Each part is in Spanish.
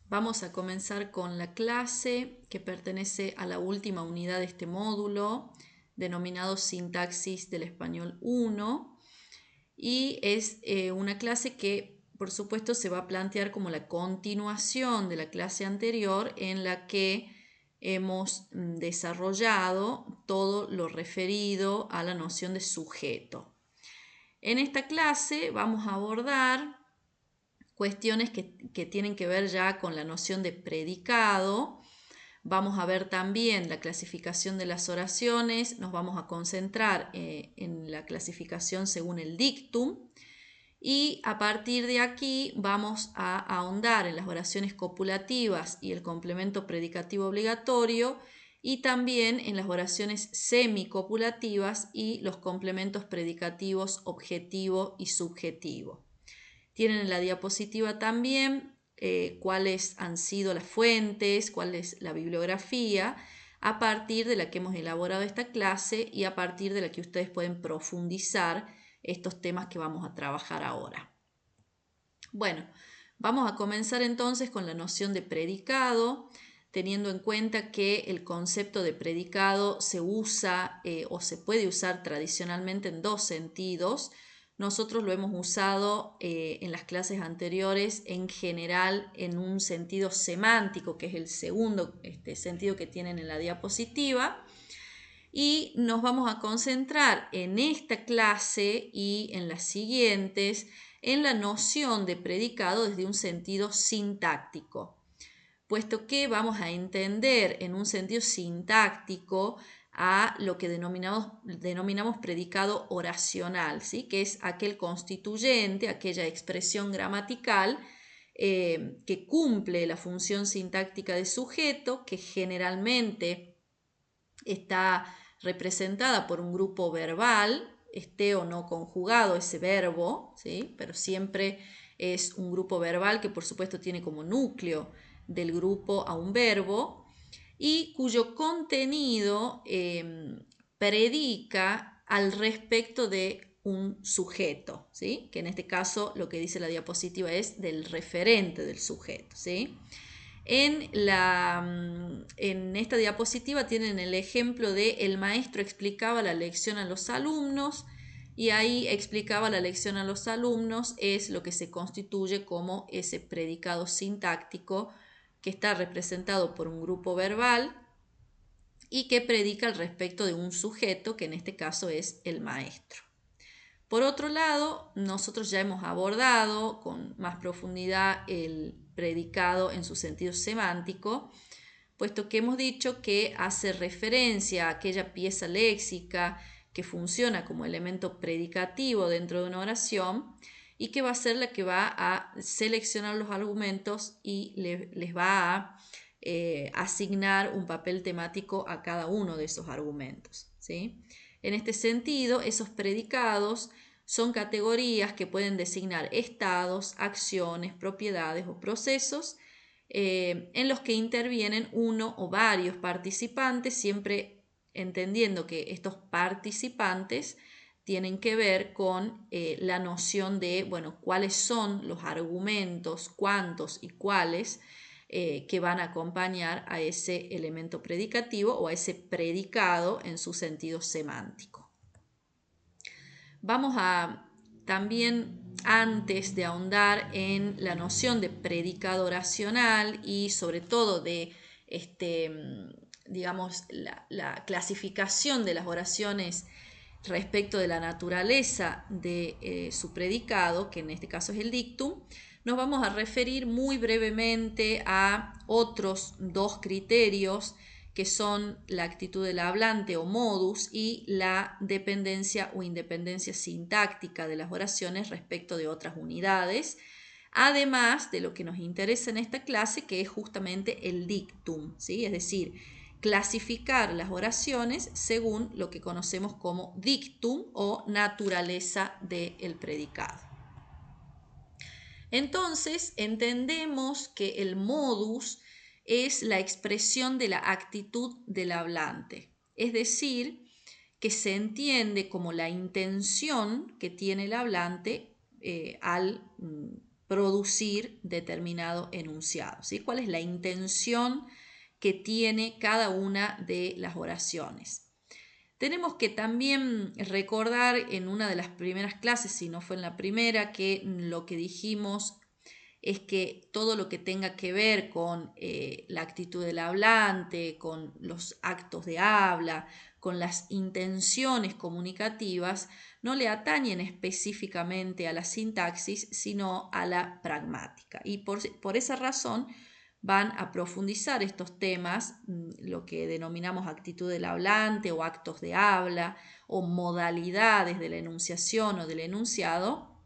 Vamos a comenzar con la clase que pertenece a la última unidad de este módulo, denominado Sintaxis del Español 1, y es una clase que, por supuesto, se va a plantear como la continuación de la clase anterior en la que hemos desarrollado todo lo referido a la noción de sujeto. En esta clase vamos a abordar cuestiones que tienen que ver ya con la noción de predicado. Vamos a ver también la clasificación de las oraciones, nos vamos a concentrar en la clasificación según el dictum y a partir de aquí vamos a ahondar en las oraciones copulativas y el complemento predicativo obligatorio y también en las oraciones semicopulativas y los complementos predicativos objetivo y subjetivo. Tienen en la diapositiva también cuáles han sido las fuentes, cuál es la bibliografía a partir de la que hemos elaborado esta clase y a partir de la que ustedes pueden profundizar estos temas que vamos a trabajar ahora. Bueno, vamos a comenzar entonces con la noción de predicado, teniendo en cuenta que el concepto de predicado se usa o se puede usar tradicionalmente en dos sentidos. Nosotros lo hemos usado en las clases anteriores en general en un sentido semántico, que es el segundo sentido que tienen en la diapositiva. Y nos vamos a concentrar en esta clase y en las siguientes en la noción de predicado desde un sentido sintáctico, puesto que vamos a entender en un sentido sintáctico a lo que denominamos predicado oracional, ¿sí? Que es aquel constituyente, aquella expresión gramatical que cumple la función sintáctica de sujeto, que generalmente está representada por un grupo verbal, esté o no conjugado ese verbo, ¿sí? Pero siempre es un grupo verbal que por supuesto tiene como núcleo del grupo a un verbo y cuyo contenido predica al respecto de un sujeto, ¿sí? Que en este caso lo que dice la diapositiva es del referente del sujeto, ¿sí? En esta diapositiva tienen el ejemplo de el maestro explicaba la lección a los alumnos y ahí explicaba la lección a los alumnos es lo que se constituye como ese predicado sintáctico que está representado por un grupo verbal y que predica al respecto de un sujeto que en este caso es el maestro. Por otro lado, nosotros ya hemos abordado con más profundidad el predicado en su sentido semántico, puesto que hemos dicho que hace referencia a aquella pieza léxica que funciona como elemento predicativo dentro de una oración y que va a ser la que va a seleccionar los argumentos y les va a asignar un papel temático a cada uno de esos argumentos, ¿sí? En este sentido, esos predicados son categorías que pueden designar estados, acciones, propiedades o procesos en los que intervienen uno o varios participantes, siempre entendiendo que estos participantes tienen que ver con la noción de, bueno, cuáles son los argumentos, cuántos y cuáles que van a acompañar a ese elemento predicativo o a ese predicado en su sentido semántico. Vamos a también, antes de ahondar en la noción de predicado oracional y sobre todo de digamos, la clasificación de las oraciones respecto de la naturaleza de su predicado, que en este caso es el dictum, nos vamos a referir muy brevemente a otros dos criterios que son la actitud del hablante o modus y la dependencia o independencia sintáctica de las oraciones respecto de otras unidades, además de lo que nos interesa en esta clase, que es justamente el dictum, ¿sí? Es decir, clasificar las oraciones según lo que conocemos como dictum o naturaleza del predicado. Entonces, entendemos que el modus es la expresión de la actitud del hablante, es decir, que se entiende como la intención que tiene el hablante al producir determinado enunciado, ¿sí? ¿Cuál es la intención que tiene cada una de las oraciones? Tenemos que también recordar en una de las primeras clases, si no fue en la primera, que lo que dijimos es que todo lo que tenga que ver con la actitud del hablante, con los actos de habla, con las intenciones comunicativas, no le atañen específicamente a la sintaxis, sino a la pragmática. Y por esa razón van a profundizar estos temas, lo que denominamos actitud del hablante o actos de habla o modalidades de la enunciación o del enunciado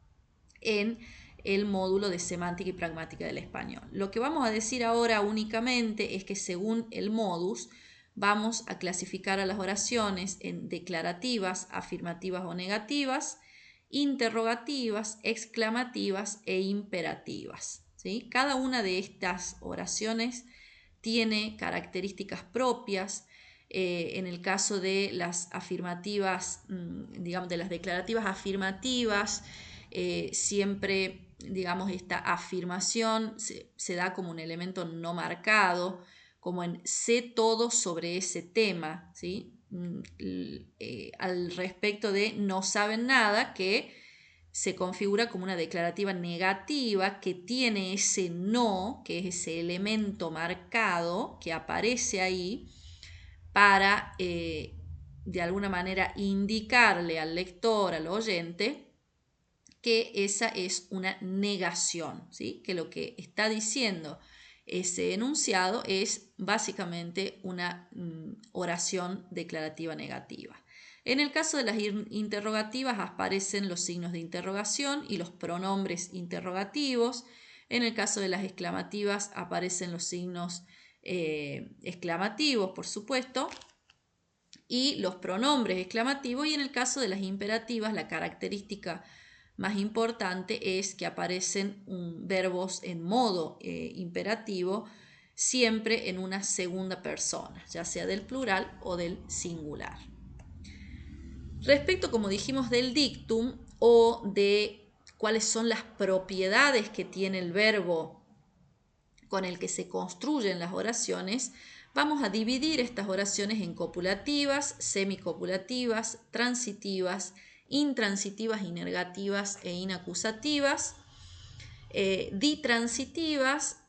en el módulo de semántica y pragmática del español. Lo que vamos a decir ahora únicamente es que según el modus vamos a clasificar a las oraciones en declarativas, afirmativas o negativas, interrogativas, exclamativas e imperativas, ¿sí? Cada una de estas oraciones tiene características propias. En el caso de las afirmativas, digamos, de las declarativas afirmativas, siempre, digamos, esta afirmación se da como un elemento no marcado, como en sé todo sobre ese tema, ¿sí? Al respecto de no saben nada, que se configura como una declarativa negativa que tiene ese no, que es ese elemento marcado que aparece ahí para, de alguna manera, indicarle al lector, al oyente, que esa es una negación, ¿sí? Que lo que está diciendo ese enunciado es básicamente una oración declarativa negativa. En el caso de las interrogativas aparecen los signos de interrogación y los pronombres interrogativos. En el caso de las exclamativas aparecen los signos exclamativos, por supuesto, y los pronombres exclamativos. Y en el caso de las imperativas, la característica más importante es que aparecen verbos en modo imperativo, siempre en una segunda persona, ya sea del plural o del singular. Respecto, como dijimos, del dictum o de cuáles son las propiedades que tiene el verbo con el que se construyen las oraciones, vamos a dividir estas oraciones en copulativas, semicopulativas, transitivas, intransitivas, inergativas e inacusativas, ditransitivas,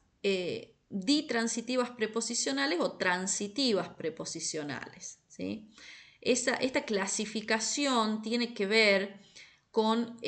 ditransitivas preposicionales o transitivas preposicionales, ¿sí? Esta clasificación tiene que ver con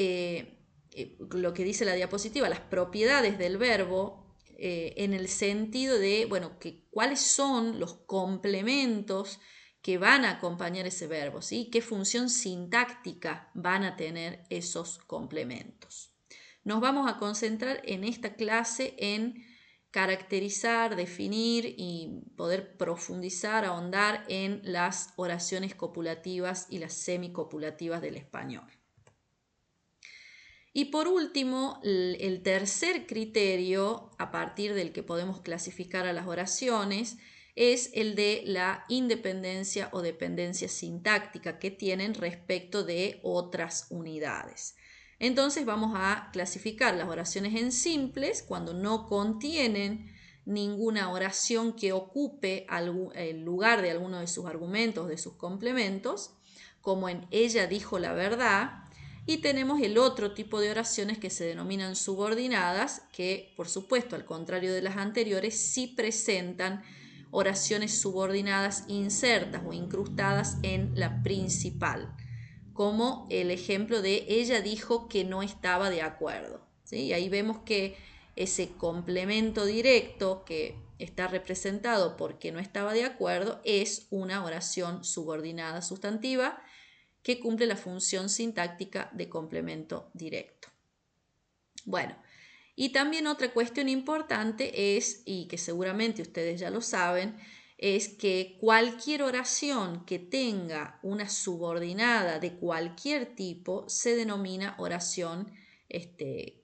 lo que dice la diapositiva, las propiedades del verbo, en el sentido de, bueno, cuáles son los complementos que van a acompañar ese verbo, ¿sí? ¿Qué función sintáctica van a tener esos complementos? Nos vamos a concentrar en esta clase en caracterizar, definir y poder profundizar, ahondar en las oraciones copulativas y las semicopulativas del español. Y por último, el tercer criterio a partir del que podemos clasificar a las oraciones es el de la independencia o dependencia sintáctica que tienen respecto de otras unidades. Entonces vamos a clasificar las oraciones en simples cuando no contienen ninguna oración que ocupe el lugar de alguno de sus argumentos, de sus complementos, como en ella dijo la verdad. Y tenemos el otro tipo de oraciones que se denominan subordinadas, que por supuesto, al contrario de las anteriores, sí presentan oraciones subordinadas insertas o incrustadas en la principal, como el ejemplo de ella dijo que no estaba de acuerdo, ¿sí? Y ahí vemos que ese complemento directo que está representado porque no estaba de acuerdo es una oración subordinada sustantiva que cumple la función sintáctica de complemento directo. Bueno, y también otra cuestión importante es, y que seguramente ustedes ya lo saben, es que cualquier oración que tenga una subordinada de cualquier tipo se denomina oración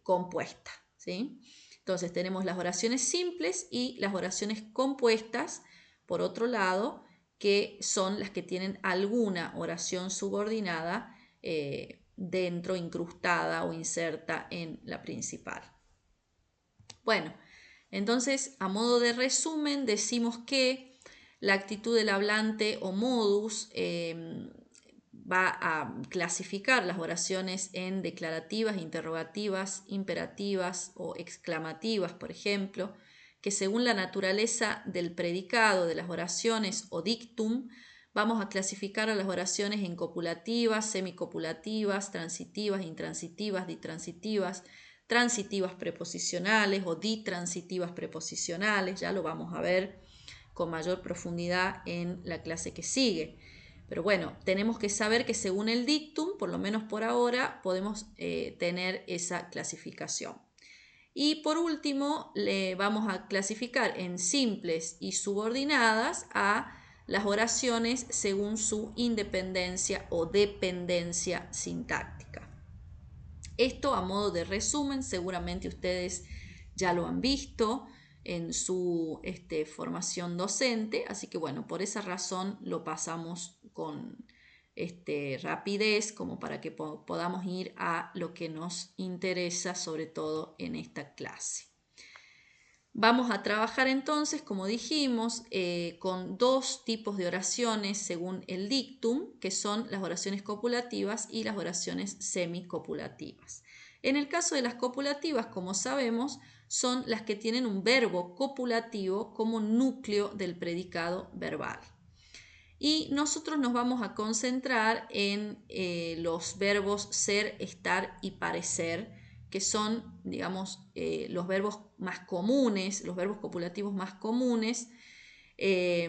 compuesta, ¿sí? Entonces tenemos las oraciones simples y las oraciones compuestas, por otro lado, que son las que tienen alguna oración subordinada dentro, incrustada o inserta en la principal. Bueno, entonces a modo de resumen decimos que la actitud del hablante o modus va a clasificar las oraciones en declarativas, interrogativas, imperativas o exclamativas, por ejemplo, que según la naturaleza del predicado de las oraciones o dictum, vamos a clasificar a las oraciones en copulativas, semicopulativas, transitivas, intransitivas, ditransitivas, transitivas preposicionales o ditransitivas preposicionales. Ya lo vamos a ver con mayor profundidad en la clase que sigue. Pero bueno, tenemos que saber que según el dictum, por lo menos por ahora, podemos tener esa clasificación. Y por último, le vamos a clasificar en simples y subordinadas a las oraciones según su independencia o dependencia sintáctica. Esto a modo de resumen, seguramente ustedes ya lo han visto en su formación docente, así que bueno, por esa razón lo pasamos con rapidez como para que podamos ir a lo que nos interesa sobre todo en esta clase. Vamos a trabajar entonces, como dijimos, con dos tipos de oraciones según el dictum, que son las oraciones copulativas y las oraciones semicopulativas. En el caso de las copulativas, como sabemos, son las que tienen un verbo copulativo como núcleo del predicado verbal. Y nosotros nos vamos a concentrar en los verbos ser, estar y parecer, que son, digamos, los verbos más comunes, los verbos copulativos más comunes.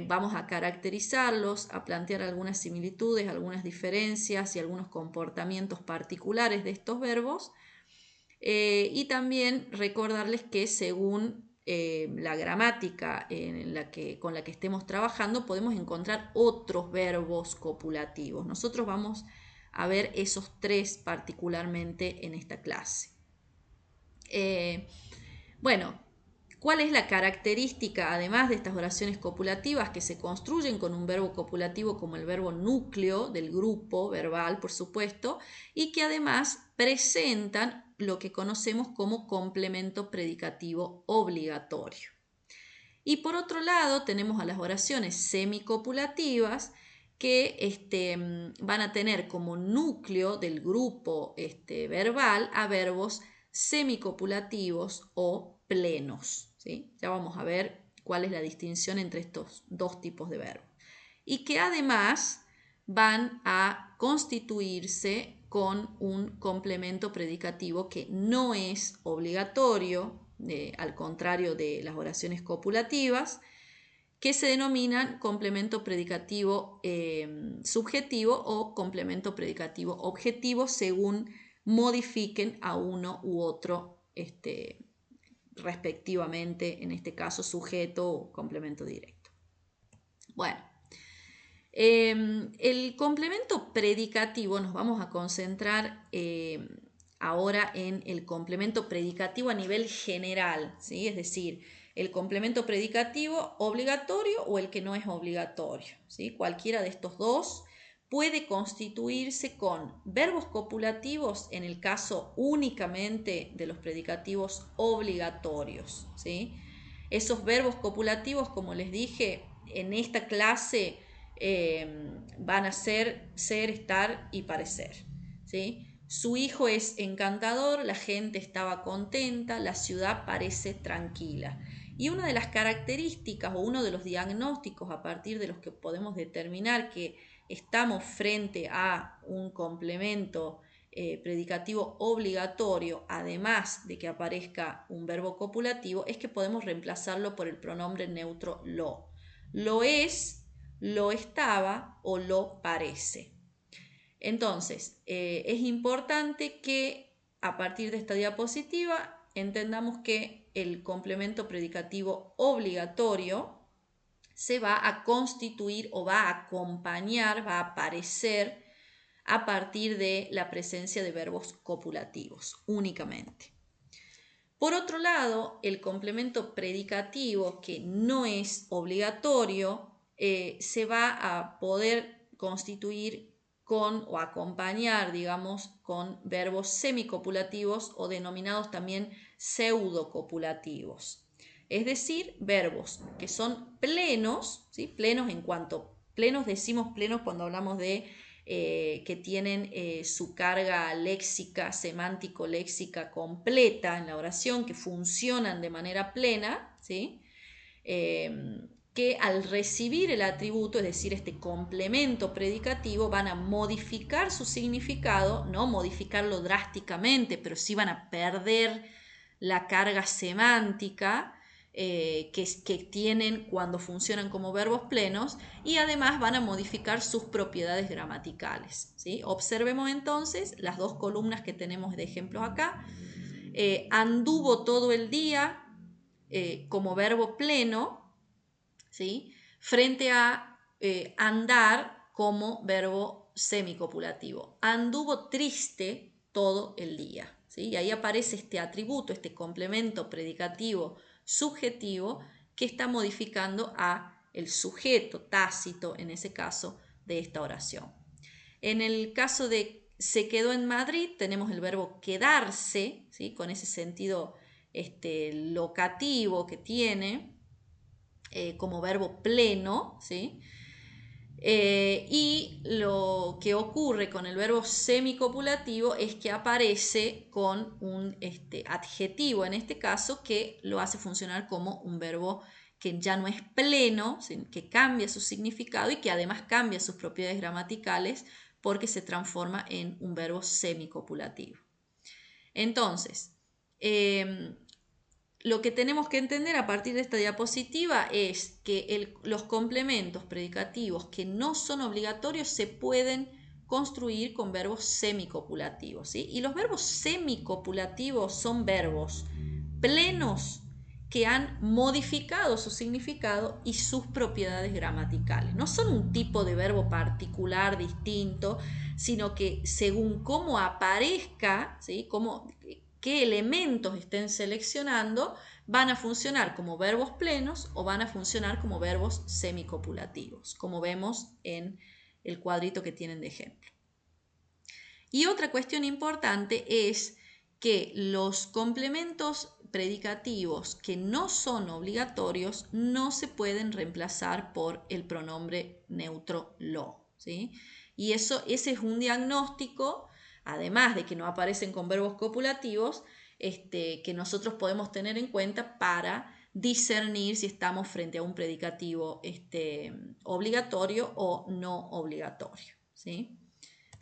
Vamos a caracterizarlos, a plantear algunas similitudes, algunas diferencias y algunos comportamientos particulares de estos verbos. Y también recordarles que según la gramática con la que estemos trabajando, podemos encontrar otros verbos copulativos. Nosotros vamos a ver esos tres particularmente en esta clase. Bueno, ¿cuál es la característica, además de estas oraciones copulativas que se construyen con un verbo copulativo como el verbo núcleo del grupo verbal, por supuesto, y que además presentan lo que conocemos como complemento predicativo obligatorio? Y por otro lado tenemos a las oraciones semicopulativas que van a tener como núcleo del grupo verbal a verbos semicopulativos o plenos, ¿sí? Ya vamos a ver cuál es la distinción entre estos dos tipos de verbos. Y que además van a constituirse con un complemento predicativo que no es obligatorio, al contrario de las oraciones copulativas, que se denominan complemento predicativo subjetivo o complemento predicativo objetivo según modifiquen a uno u otro respectivamente, en este caso sujeto o complemento directo. Bueno, el complemento predicativo nos vamos a concentrar ahora en el complemento predicativo a nivel general, ¿sí? Es decir, el complemento predicativo obligatorio o el que no es obligatorio, ¿sí? Cualquiera de estos dos puede constituirse con verbos copulativos en el caso únicamente de los predicativos obligatorios, ¿sí? Esos verbos copulativos, como les dije, en esta clase van a ser, estar y parecer, ¿sí? Su hijo es encantador, la gente estaba contenta, la ciudad parece tranquila. Y una de las características o uno de los diagnósticos a partir de los que podemos determinar que estamos frente a un complemento predicativo obligatorio, además de que aparezca un verbo copulativo, es que podemos reemplazarlo por el pronombre neutro lo. Lo es, lo estaba o lo parece. Entonces, es importante que a partir de esta diapositiva entendamos que el complemento predicativo obligatorio se va a constituir o va a acompañar, va a aparecer a partir de la presencia de verbos copulativos únicamente. Por otro lado, el complemento predicativo que no es obligatorio se va a poder constituir con acompañar, digamos, con verbos semicopulativos o denominados también pseudocopulativos. Es decir, verbos que son plenos, ¿sí? Plenos en cuanto, plenos decimos plenos cuando hablamos de que tienen su carga léxica, semántico-léxica completa en la oración, que funcionan de manera plena, ¿sí? Que al recibir el atributo, es decir, este complemento predicativo, van a modificar su significado, no modificarlo drásticamente, pero sí van a perder la carga semántica que tienen cuando funcionan como verbos plenos, y además van a modificar sus propiedades gramaticales, ¿sí? Observemos entonces las dos columnas que tenemos de ejemplos acá. Anduvo todo el día como verbo pleno, ¿sí? Frente a andar como verbo semicopulativo. Anduvo triste todo el día, ¿sí? Y ahí aparece este atributo, este complemento predicativo subjetivo que está modificando a el sujeto tácito, en ese caso, de esta oración. En el caso de se quedó en Madrid, tenemos el verbo quedarse, ¿sí? Con ese sentido locativo que tiene, como verbo pleno, ¿sí? Y lo que ocurre con el verbo semicopulativo es que aparece con un adjetivo, en este caso, que lo hace funcionar como un verbo que ya no es pleno, que cambia su significado y que además cambia sus propiedades gramaticales porque se transforma en un verbo semicopulativo. Entonces, lo que tenemos que entender a partir de esta diapositiva es que los complementos predicativos que no son obligatorios se pueden construir con verbos semicopulativos, ¿sí? Y los verbos semicopulativos son verbos plenos que han modificado su significado y sus propiedades gramaticales. No son un tipo de verbo particular, distinto, sino que según cómo aparezca, ¿sí? Qué elementos estén seleccionando, van a funcionar como verbos plenos o van a funcionar como verbos semicopulativos, como vemos en el cuadrito que tienen de ejemplo. Y otra cuestión importante es que los complementos predicativos que no son obligatorios no se pueden reemplazar por el pronombre neutro lo, ¿sí? Y ese es un diagnóstico, además de que no aparecen con verbos copulativos, que nosotros podemos tener en cuenta para discernir si estamos frente a un predicativo obligatorio o no obligatorio, ¿sí?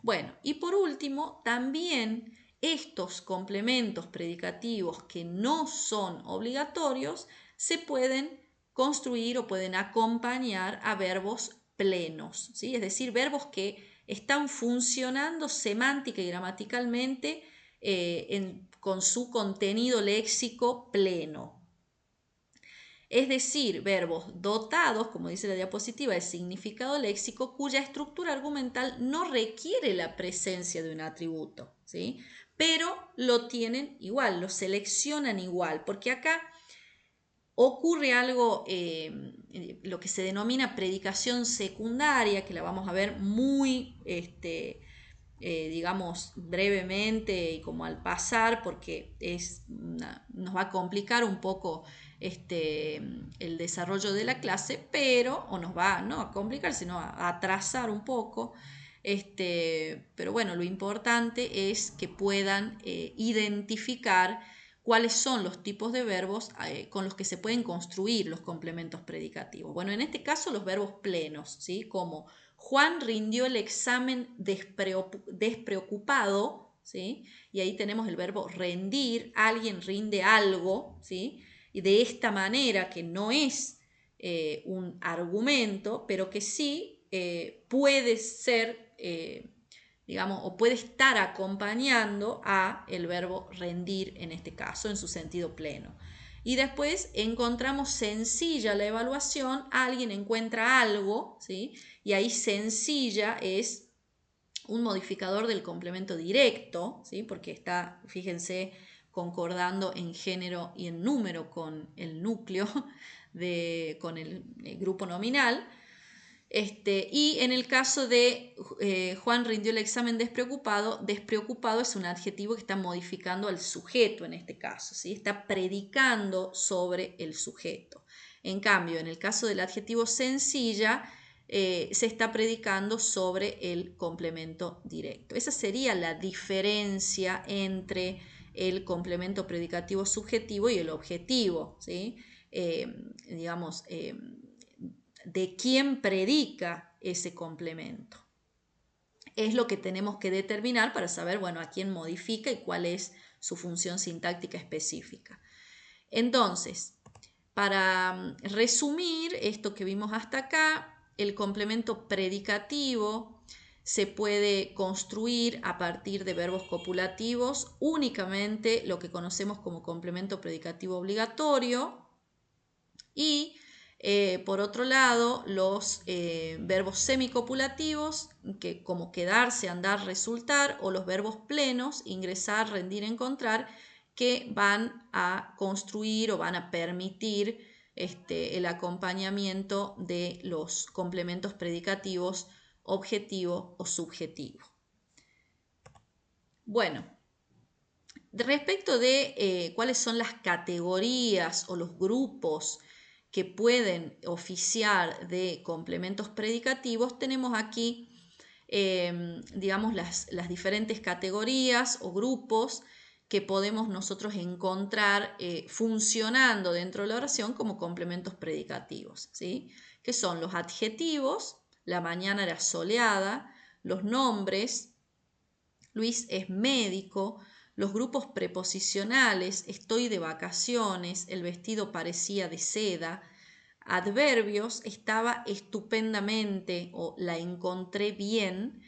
Bueno, y por último, también estos complementos predicativos que no son obligatorios se pueden construir o pueden acompañar a verbos plenos, ¿sí? Es decir, verbos que están funcionando semántica y gramaticalmente con su contenido léxico pleno. Es decir, verbos dotados, como dice la diapositiva, de significado léxico cuya estructura argumental no requiere la presencia de un atributo, ¿sí? Pero lo tienen igual, lo seleccionan igual, porque acá ocurre algo, lo que se denomina predicación secundaria, que la vamos a ver muy, digamos, brevemente y como al pasar, porque nos va a complicar un poco el desarrollo de la clase, pero, o nos va no a complicar, sino a atrasar un poco. Pero bueno, lo importante es que puedan identificar cuáles son los tipos de verbos con los que se pueden construir los complementos predicativos. Bueno, en este caso los verbos plenos, ¿sí? Como Juan rindió el examen despreocupado, ¿sí? Y ahí tenemos el verbo rendir, alguien rinde algo, ¿sí? Y de esta manera, que no es un argumento, pero que sí puede ser, digamos, o puede estar acompañando a el verbo rendir en este caso, en su sentido pleno. Y después encontramos sencilla la evaluación, alguien encuentra algo, ¿sí? Y ahí sencilla es un modificador del complemento directo, ¿sí? Porque está, fíjense, concordando en género y en número con el núcleo, con el grupo nominal. Y en el caso de Juan rindió el examen despreocupado, despreocupado es un adjetivo que está modificando al sujeto en este caso, ¿sí? Está predicando sobre el sujeto. En cambio, en el caso del adjetivo sencilla, se está predicando sobre el complemento directo. Esa sería la diferencia entre el complemento predicativo subjetivo y el objetivo, ¿sí? Digamos, de quién predica ese complemento. Es lo que tenemos que determinar para saber, bueno, a quién modifica y cuál es su función sintáctica específica. Entonces, para resumir esto que vimos hasta acá, el complemento predicativo se puede construir a partir de verbos copulativos, únicamente lo que conocemos como complemento predicativo obligatorio, y por otro lado, los verbos semicopulativos, que como quedarse, andar, resultar, o los verbos plenos, ingresar, rendir, encontrar, que van a construir o van a permitir el acompañamiento de los complementos predicativos objetivo o subjetivo. Bueno, respecto de cuáles son las categorías o los grupos que pueden oficiar de complementos predicativos, tenemos aquí, digamos, las diferentes categorías o grupos que podemos nosotros encontrar funcionando dentro de la oración como complementos predicativos, ¿sí? Que son los adjetivos, la mañana era soleada, los nombres, Luis es médico, los grupos preposicionales, estoy de vacaciones, el vestido parecía de seda, adverbios, estaba estupendamente o la encontré bien,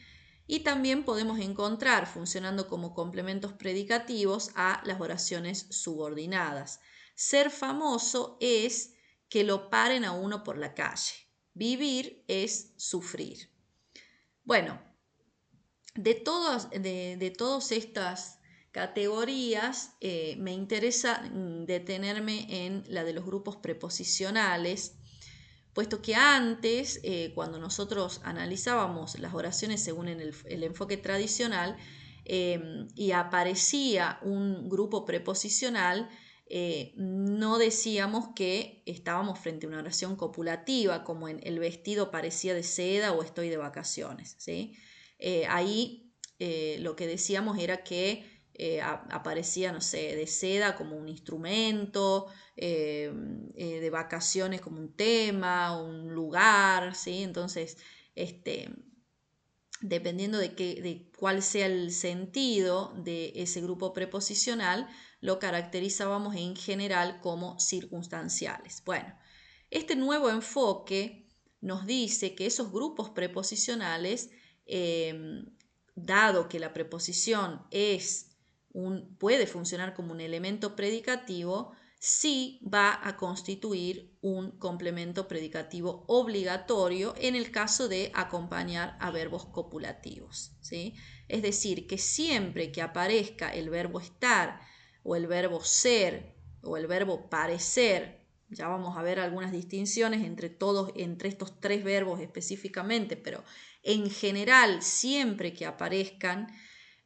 y también podemos encontrar, funcionando como complementos predicativos, a las oraciones subordinadas. Ser famoso es que lo paren a uno por la calle. Vivir es sufrir. Bueno, de todas estas categorías, me interesa detenerme en la de los grupos preposicionales, puesto que antes, cuando nosotros analizábamos las oraciones según el enfoque tradicional, y aparecía un grupo preposicional, no decíamos que estábamos frente a una oración copulativa, como en el vestido parecía de seda o estoy de vacaciones, ¿sí? Ahí lo que decíamos era que aparecía, no sé, de seda como un instrumento, de vacaciones como un tema, un lugar, ¿sí? Entonces, dependiendo de cuál sea el sentido de ese grupo preposicional, lo caracterizábamos en general como circunstanciales. Bueno, este nuevo enfoque nos dice que esos grupos preposicionales, dado que la preposición puede funcionar como un elemento predicativo, sí va a constituir un complemento predicativo obligatorio en el caso de acompañar a verbos copulativos, ¿sí? Es decir, que siempre que aparezca el verbo estar o el verbo ser o el verbo parecer, ya vamos a ver algunas distinciones entre estos tres verbos específicamente, pero en general, siempre que aparezcan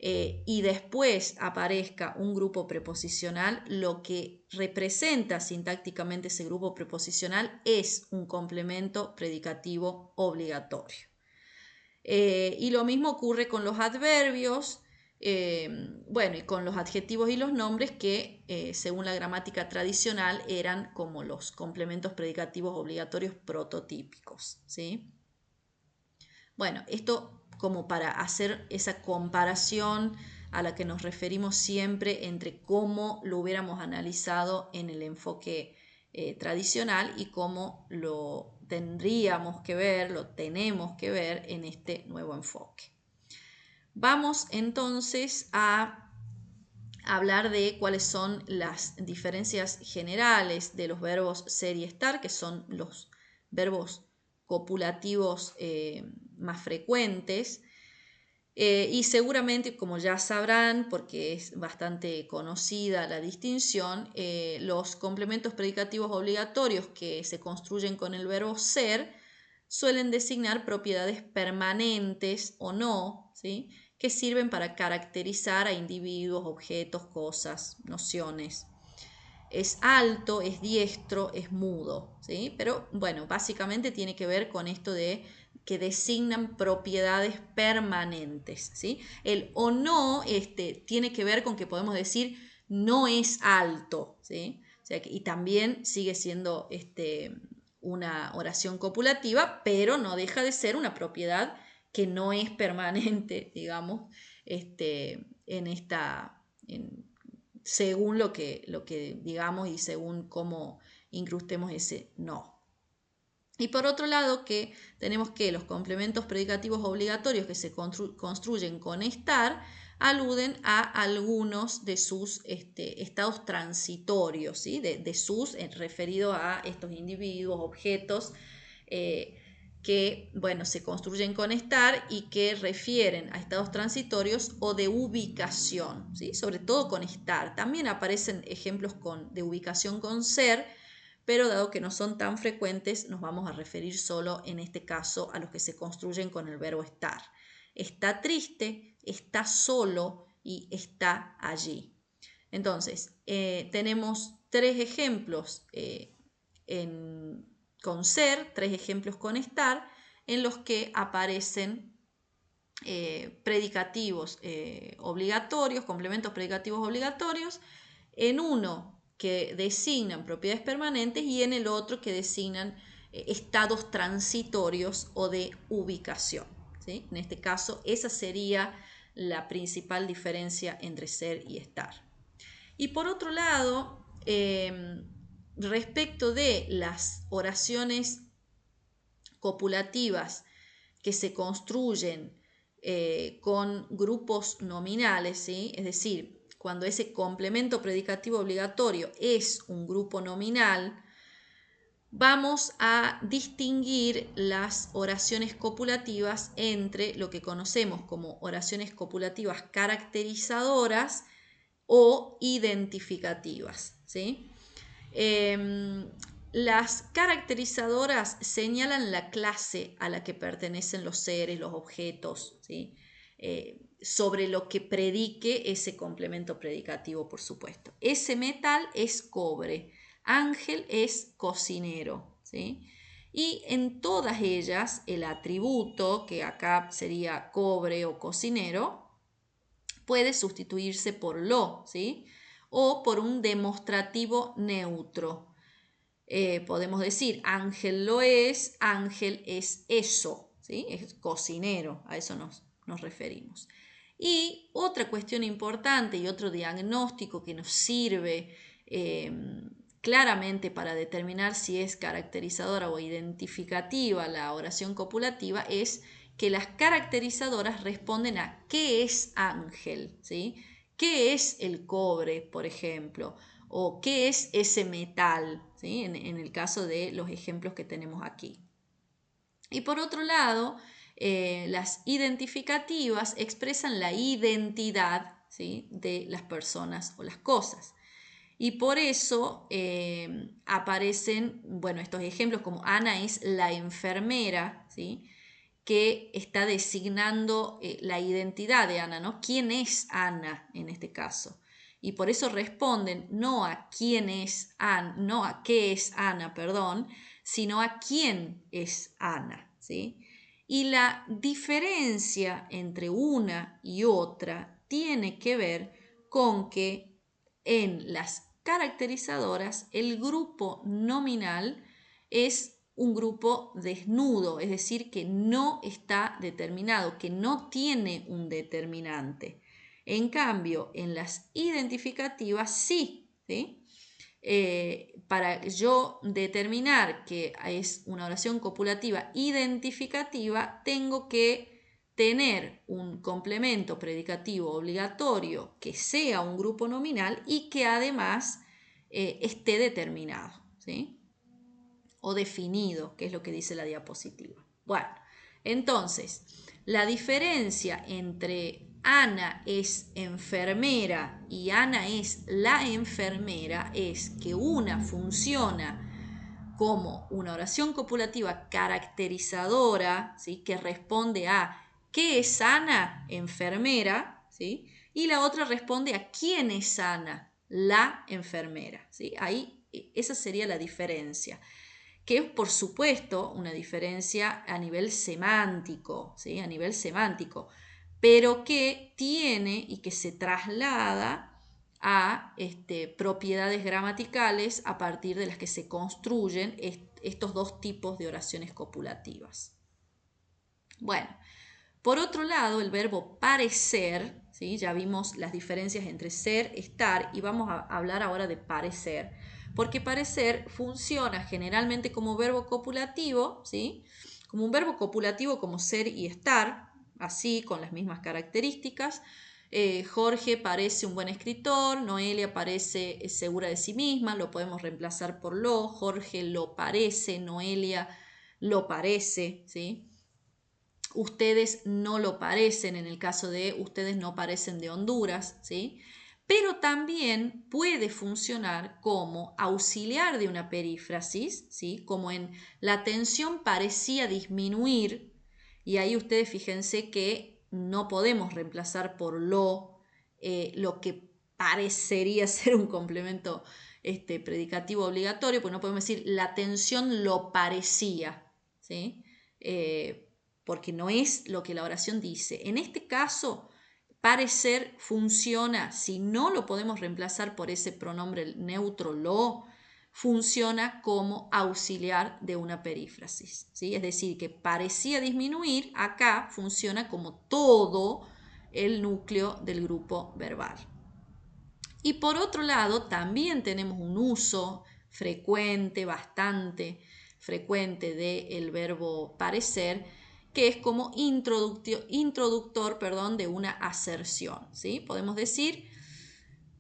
y después aparezca un grupo preposicional, lo que representa sintácticamente ese grupo preposicional es un complemento predicativo obligatorio. Y lo mismo ocurre con los adverbios, bueno, y con los adjetivos y los nombres que, según la gramática tradicional, eran como los complementos predicativos obligatorios prototípicos, ¿sí? Bueno, esto como para hacer esa comparación a la que nos referimos siempre entre cómo lo hubiéramos analizado en el enfoque tradicional y cómo lo tendríamos que ver, lo tenemos que ver en este nuevo enfoque. Vamos entonces a hablar de cuáles son las diferencias generales de los verbos ser y estar, que son los verbos copulativos más frecuentes. Y seguramente, como ya sabrán, porque es bastante conocida la distinción, los complementos predicativos obligatorios que se construyen con el verbo ser suelen designar propiedades permanentes o no, ¿sí? Que sirven para caracterizar a individuos, objetos, cosas, nociones. Es alto, es diestro, es mudo, ¿sí? Pero bueno, básicamente tiene que ver con esto de que designan propiedades permanentes, ¿sí? El o no tiene que ver con que podemos decir no es alto, ¿sí? O sea, y también sigue siendo una oración copulativa, pero no deja de ser una propiedad que no es permanente, digamos, según lo que digamos y según cómo incrustemos ese no. Y por otro lado, que tenemos que los complementos predicativos obligatorios que se construyen con estar aluden a algunos de sus estados transitorios, ¿sí? de sus, referido a estos individuos, objetos, que bueno, se construyen con estar y que refieren a estados transitorios o de ubicación, ¿sí? Sobre todo con estar. También aparecen ejemplos de ubicación con ser, pero dado que no son tan frecuentes, nos vamos a referir solo en este caso a los que se construyen con el verbo estar. Está triste, está solo y está allí. Entonces, tenemos tres ejemplos con ser, tres ejemplos con estar, en los que aparecen predicativos obligatorios, complementos predicativos obligatorios, en uno que designan propiedades permanentes y en el otro que designan estados transitorios o de ubicación, ¿sí? En este caso, esa sería la principal diferencia entre ser y estar. Y por otro lado, respecto de las oraciones copulativas que se construyen con grupos nominales, ¿sí? Es decir, cuando ese complemento predicativo obligatorio es un grupo nominal, vamos a distinguir las oraciones copulativas entre lo que conocemos como oraciones copulativas caracterizadoras o identificativas, ¿sí? Las caracterizadoras señalan la clase a la que pertenecen los seres, los objetos, ¿sí? Sobre lo que predique ese complemento predicativo, por supuesto. Ese metal es cobre, Ángel es cocinero, ¿sí? Y en todas ellas el atributo, que acá sería cobre o cocinero, puede sustituirse por lo, ¿sí? O por un demostrativo neutro. Podemos decir Ángel lo es, Ángel es eso, ¿sí? Es cocinero, a eso nos referimos. Y otra cuestión importante y otro diagnóstico que nos sirve claramente para determinar si es caracterizadora o identificativa la oración copulativa es que las caracterizadoras responden a ¿qué es Ángel? ¿Sí? ¿Qué es el cobre, por ejemplo? ¿O qué es ese metal? ¿Sí? En el caso de los ejemplos que tenemos aquí. Y por otro lado, las identificativas expresan la identidad, ¿sí? De las personas o las cosas. Y por eso aparecen, bueno, estos ejemplos como Ana es la enfermera, ¿sí? Que está designando la identidad de Ana, ¿no? ¿Quién es Ana en este caso? Y por eso responden no a quién es Ana, no a qué es Ana, perdón, sino a quién es Ana, ¿sí? Y la diferencia entre una y otra tiene que ver con que en las caracterizadoras el grupo nominal es un grupo desnudo, es decir, que no está determinado, que no tiene un determinante. En cambio, en las identificativas sí, ¿sí? Para yo determinar que es una oración copulativa identificativa, tengo que tener un complemento predicativo obligatorio que sea un grupo nominal y que además esté determinado, ¿sí? O definido, que es lo que dice la diapositiva. Bueno, entonces, la diferencia entre Ana es enfermera y Ana es la enfermera es que una funciona como una oración copulativa caracterizadora, ¿sí? Que responde a ¿qué es Ana? Enfermera, ¿sí? Y la otra responde a ¿quién es Ana? La enfermera, ¿sí? Ahí esa sería la diferencia, que es por supuesto una diferencia a nivel semántico, ¿sí? A nivel semántico, pero que tiene y que se traslada a propiedades gramaticales a partir de las que se construyen estos dos tipos de oraciones copulativas. Bueno, por otro lado, el verbo parecer, ¿sí? Ya vimos las diferencias entre ser, estar, y vamos a hablar ahora de parecer, porque parecer funciona generalmente como verbo copulativo, ¿sí? Como un verbo copulativo como ser y estar, así, con las mismas características. Jorge parece un buen escritor, Noelia parece segura de sí misma, lo podemos reemplazar por lo, Jorge lo parece, Noelia lo parece, ¿sí? Ustedes no lo parecen, en el caso de ustedes no parecen de Honduras, ¿sí? Pero también puede funcionar como auxiliar de una perífrasis, ¿sí? Como en la tensión parecía disminuir, y ahí ustedes fíjense que no podemos reemplazar por lo que parecería ser un complemento predicativo obligatorio, pues no podemos decir la tensión lo parecía, ¿sí? Porque no es lo que la oración dice. En este caso, parecer funciona, si no lo podemos reemplazar por ese pronombre neutro lo, funciona como auxiliar de una perífrasis, ¿sí? Es decir, que parecía disminuir, acá funciona como todo el núcleo del grupo verbal. Y por otro lado, también tenemos un uso frecuente, bastante frecuente del verbo parecer, que es como introductor, de una aserción, ¿sí? Podemos decir,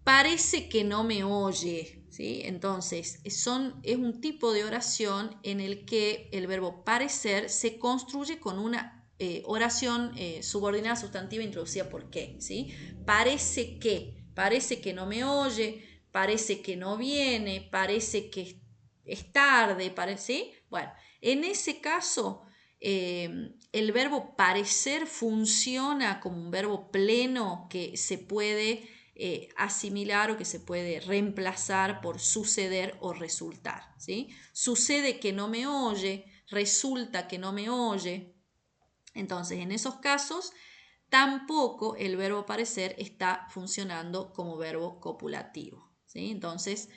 parece que no me oye, ¿sí? Entonces, es un tipo de oración en el que el verbo parecer se construye con una oración subordinada sustantiva introducida por qué, ¿sí? Parece que no me oye, parece que no viene, parece que es tarde, ¿sí? Bueno, en ese caso, el verbo parecer funciona como un verbo pleno que se puede asimilar o que se puede reemplazar por suceder o resultar, ¿sí? Sucede que no me oye, resulta que no me oye. Entonces, en esos casos, tampoco el verbo parecer está funcionando como verbo copulativo, ¿sí? Entonces,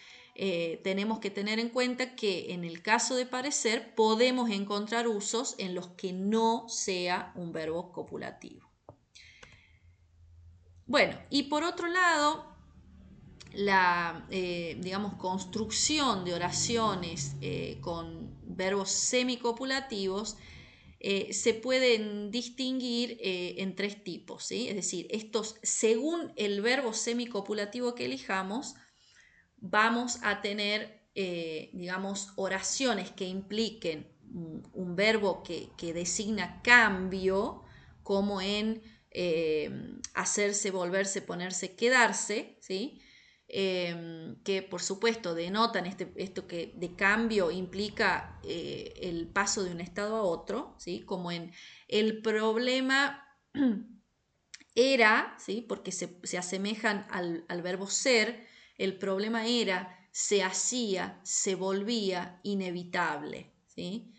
tenemos que tener en cuenta que en el caso de parecer podemos encontrar usos en los que no sea un verbo copulativo. Bueno, y por otro lado, la construcción de oraciones con verbos semicopulativos se pueden distinguir en tres tipos, ¿sí? Es decir, estos, según el verbo semicopulativo que elijamos, vamos a tener, oraciones que impliquen un verbo que designa cambio, como en hacerse, volverse, ponerse, quedarse, ¿sí? Que por supuesto denotan esto que de cambio implica el paso de un estado a otro, ¿sí? Como en el problema era, ¿sí? Porque se asemejan al verbo ser, el problema era, se hacía, se volvía inevitable, ¿sí?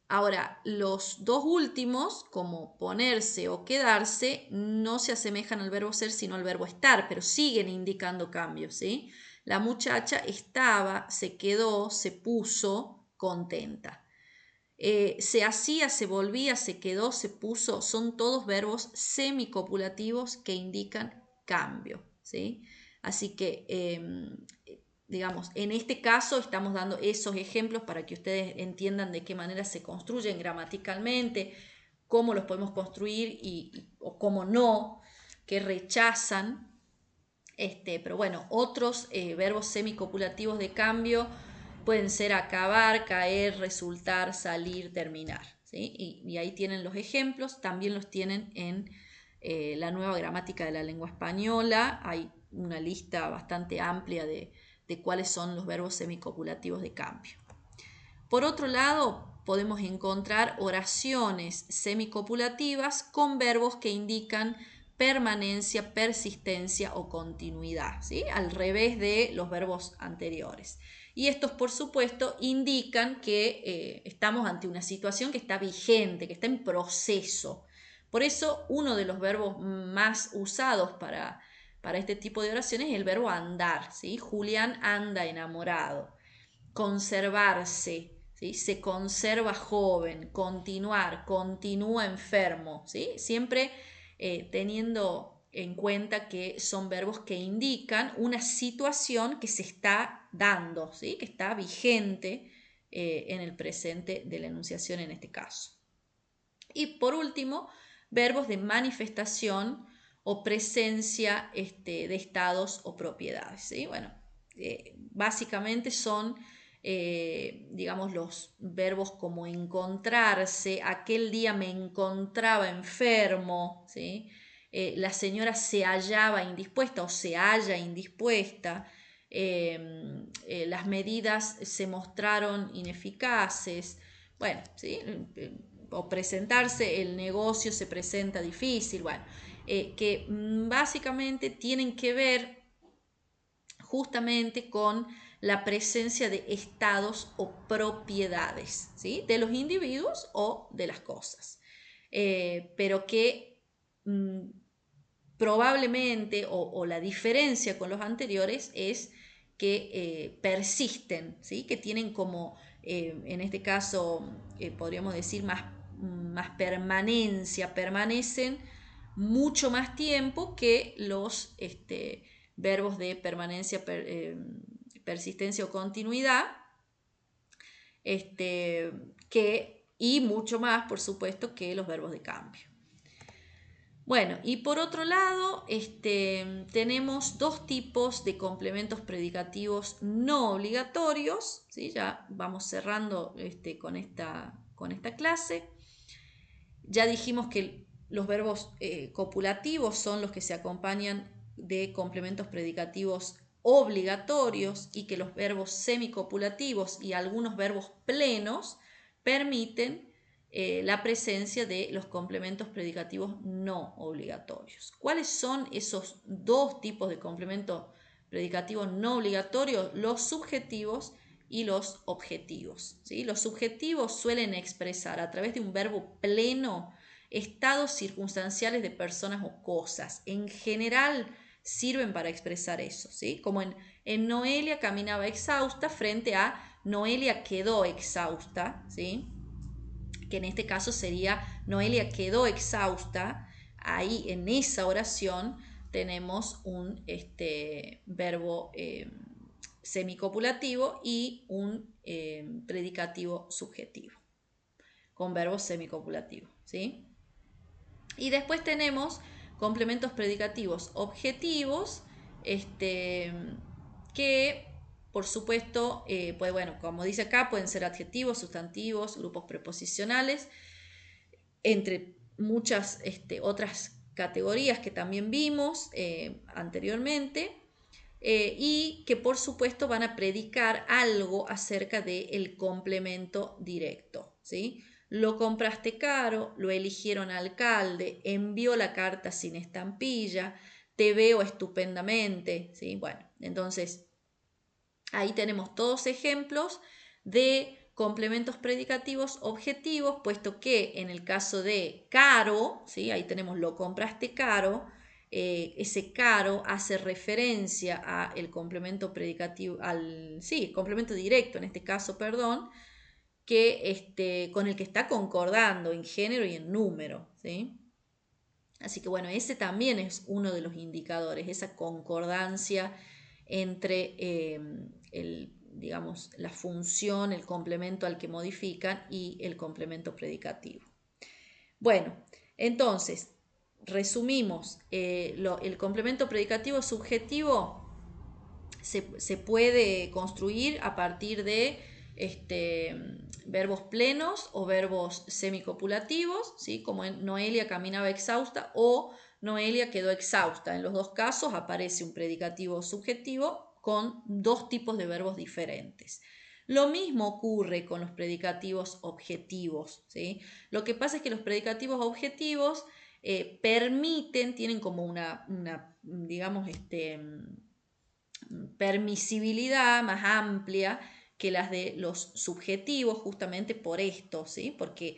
Ahora, los dos últimos, como ponerse o quedarse, no se asemejan al verbo ser, sino al verbo estar, pero siguen indicando cambios, ¿sí? La muchacha estaba, se quedó, se puso contenta. Se hacía, se volvía, se quedó, se puso, son todos verbos semicopulativos que indican cambio, ¿sí? Así que, en este caso estamos dando esos ejemplos para que ustedes entiendan de qué manera se construyen gramaticalmente, cómo los podemos construir o cómo no, que rechazan. Pero bueno, otros verbos semicopulativos de cambio pueden ser acabar, caer, resultar, salir, terminar, ¿sí? Y ahí tienen los ejemplos, también los tienen en la nueva gramática de la lengua española. Hay una lista bastante amplia de de cuáles son los verbos semicopulativos de cambio. Por otro lado, podemos encontrar oraciones semicopulativas con verbos que indican permanencia, persistencia o continuidad, ¿sí? Al revés de los verbos anteriores. Y estos, por supuesto, indican que estamos ante una situación que está vigente, que está en proceso. Por eso, uno de los verbos más usados para este tipo de oraciones es el verbo andar, ¿sí? Julián anda enamorado. Conservarse, ¿sí? Se conserva joven. Continuar, continúa enfermo, ¿sí? Siempre teniendo en cuenta que son verbos que indican una situación que se está dando, ¿sí? Que está vigente en el presente de la enunciación en este caso. Y por último, verbos de manifestación o presencia de estados o propiedades, ¿sí? Bueno, básicamente son, digamos, los verbos como encontrarse, aquel día me encontraba enfermo, ¿sí? La señora se hallaba indispuesta o se halla indispuesta, las medidas se mostraron ineficaces, bueno, ¿sí? O presentarse, el negocio se presenta difícil, bueno, que básicamente tienen que ver justamente con la presencia de estados o propiedades, ¿sí? De los individuos o de las cosas, pero que probablemente o la diferencia con los anteriores es que persisten, ¿sí? Que tienen como, en este caso, podríamos decir más permanencia, permanecen mucho más tiempo que los verbos de permanencia, persistencia o continuidad, y mucho más, por supuesto, que los verbos de cambio. Bueno, y por otro lado, tenemos dos tipos de complementos predicativos no obligatorios, ¿sí? Ya vamos cerrando con esta clase. Ya dijimos que los verbos copulativos son los que se acompañan de complementos predicativos obligatorios y que los verbos semicopulativos y algunos verbos plenos permiten la presencia de los complementos predicativos no obligatorios. ¿Cuáles son esos dos tipos de complementos predicativos no obligatorios? Los subjetivos y los objetivos, ¿sí? Los subjetivos suelen expresar a través de un verbo pleno estados circunstanciales de personas o cosas. En general sirven para expresar eso, ¿sí? Como en Noelia caminaba exhausta frente a Noelia quedó exhausta, ¿sí? Que en este caso sería Noelia quedó exhausta. Ahí en esa oración tenemos un verbo semicopulativo y un predicativo subjetivo con verbos semicopulativos, ¿sí? Y después tenemos complementos predicativos objetivos, que por supuesto, pues bueno, como dice acá, pueden ser adjetivos, sustantivos, grupos preposicionales, entre muchas otras categorías que también vimos anteriormente, y que por supuesto van a predicar algo acerca del complemento directo, ¿sí? Lo compraste caro, lo eligieron alcalde, envió la carta sin estampilla, te veo estupendamente, ¿sí? Bueno, entonces ahí tenemos todos ejemplos de complementos predicativos objetivos, puesto que en el caso de caro, ¿sí? Ahí tenemos lo compraste caro, ese caro hace referencia al complemento predicativo, complemento directo en este caso, perdón, que con el que está concordando en género y en número, ¿sí? Así que bueno, ese también es uno de los indicadores, esa concordancia entre digamos, la función, el complemento al que modifican y el complemento predicativo. Bueno, entonces, resumimos, el complemento predicativo subjetivo se puede construir a partir de verbos plenos o verbos semicopulativos, ¿sí? Como en Noelia caminaba exhausta o Noelia quedó exhausta. En los dos casos aparece un predicativo subjetivo con dos tipos de verbos diferentes. Lo mismo ocurre con los predicativos objetivos, ¿sí? Lo que pasa es que los predicativos objetivos tienen como una digamos, permisibilidad más amplia que las de los subjetivos, justamente por esto, ¿sí? Porque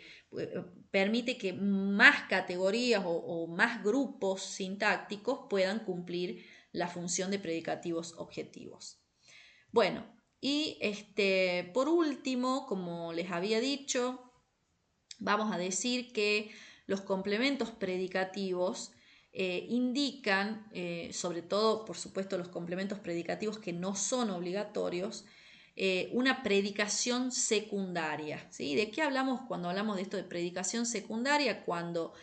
permite que más categorías o más grupos sintácticos puedan cumplir la función de predicativos objetivos. Bueno, y por último, como les había dicho, vamos a decir que los complementos predicativos indican, sobre todo, por supuesto, los complementos predicativos que no son obligatorios, una predicación secundaria, ¿sí? ¿De qué hablamos cuando hablamos de esto de predicación secundaria? Cuando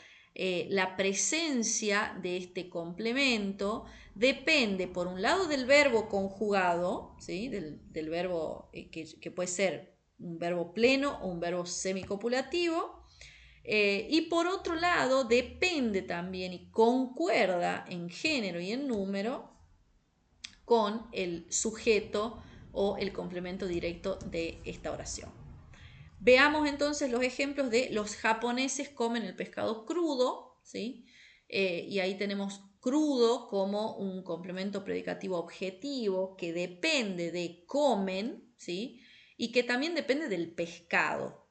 la presencia de este complemento depende, por un lado, del verbo conjugado, ¿sí? del verbo que puede ser un verbo pleno o un verbo semicopulativo, y por otro lado depende también y concuerda en género y en número con el sujeto o el complemento directo de esta oración. Veamos entonces los ejemplos de los japoneses comen el pescado crudo, ¿sí? Y ahí tenemos crudo como un complemento predicativo objetivo que depende de comen, ¿sí? Y que también depende del pescado.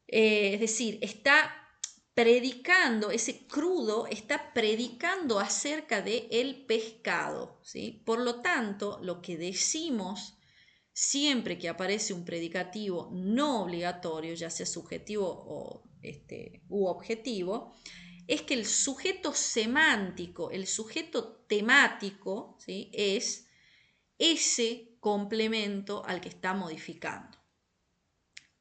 Es decir, está predicando, ese crudo está predicando acerca del pescado, ¿sí? Por lo tanto, lo que decimos siempre que aparece un predicativo no obligatorio, ya sea subjetivo o u objetivo, es que el sujeto semántico, el sujeto temático, ¿sí? Es ese complemento al que está modificando.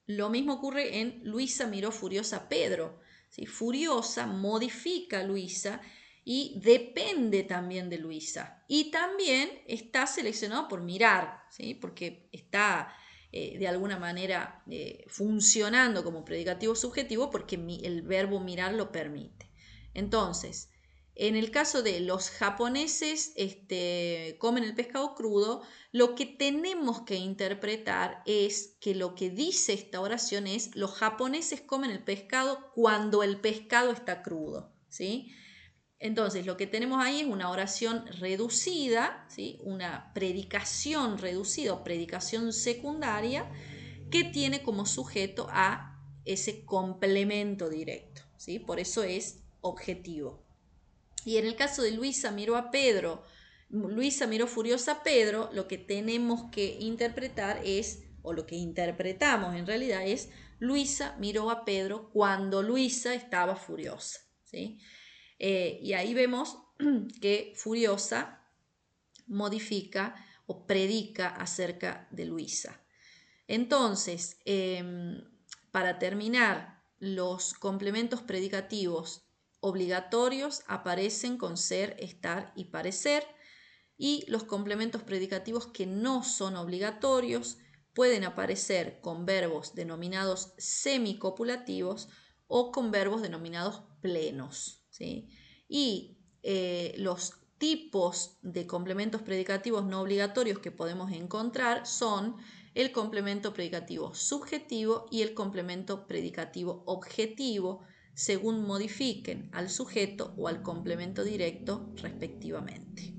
Lo mismo ocurre en Luisa miró furiosa a Pedro, ¿sí? Furiosa modifica a Luisa y depende también de Luisa. Y también está seleccionado por mirar, ¿sí? Porque está de alguna manera funcionando como predicativo subjetivo porque el verbo mirar lo permite. Entonces, en el caso de los japoneses comen el pescado crudo, lo que tenemos que interpretar es que lo que dice esta oración es los japoneses comen el pescado cuando el pescado está crudo, ¿sí? Entonces, lo que tenemos ahí es una oración reducida, ¿sí? Una predicación reducida o predicación secundaria que tiene como sujeto a ese complemento directo, ¿sí? Por eso es objetivo. Y en el caso de Luisa miró a Pedro, Luisa miró furiosa a Pedro, lo que tenemos que interpretar es, o lo que interpretamos en realidad es, Luisa miró a Pedro cuando Luisa estaba furiosa, ¿sí? Y ahí vemos que furiosa modifica o predica acerca de Luisa. Entonces, para terminar, los complementos predicativos obligatorios aparecen con ser, estar y parecer, y los complementos predicativos que no son obligatorios pueden aparecer con verbos denominados semicopulativos o con verbos denominados plenos, ¿sí? Y los tipos de complementos predicativos no obligatorios que podemos encontrar son el complemento predicativo subjetivo y el complemento predicativo objetivo, según modifiquen al sujeto o al complemento directo respectivamente.